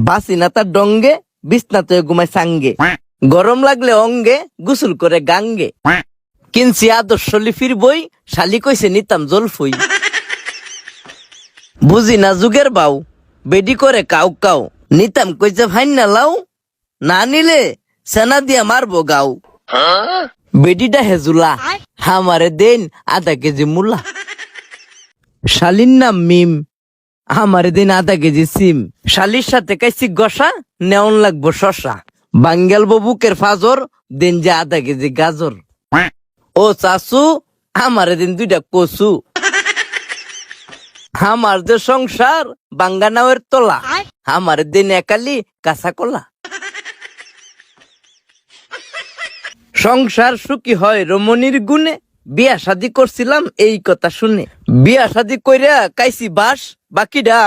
বাসি না তার ডঙ্গে, বিছনাতে ঘুমায় সাঙ্গে, গরম লাগলে অঙ্গে, গোসল করে গাঙ্গে। কিনছি আদর্শ লিপির বই, শালি কইছে নিতাম জলফুই। বুঝি না যুগের বাউ, বেডি করে কাউ কাউ, নিতাম কইছে ভাইন না লাউ, না নিলে সেনা দিয়া মারবো গাও। বেডিটা হেজুলা, আমারে দেন আধা কেজি মুলা। শালির নাম মিম, আমারে দিন আধা কেজি সিম। শালির সাথে কাইছি গসা, নেওন লাগবো শশা। বাঙ্গাল বুকের ফাজর, দিন যে আধা কেজি গাজর। ও চাচু, আমারে দিন 2টা কচু। আমার যে সংসার বাঙ্গা নাওয়ের তলা, আমার দিন একালি কাঁচা কলা। সংসার সুখী হয় রমণীর গুণে, বিয়া শাদি করছিলাম এই কথা শুনে। বিয়া শাদি কইরা কাইছি বাস, বাকিটা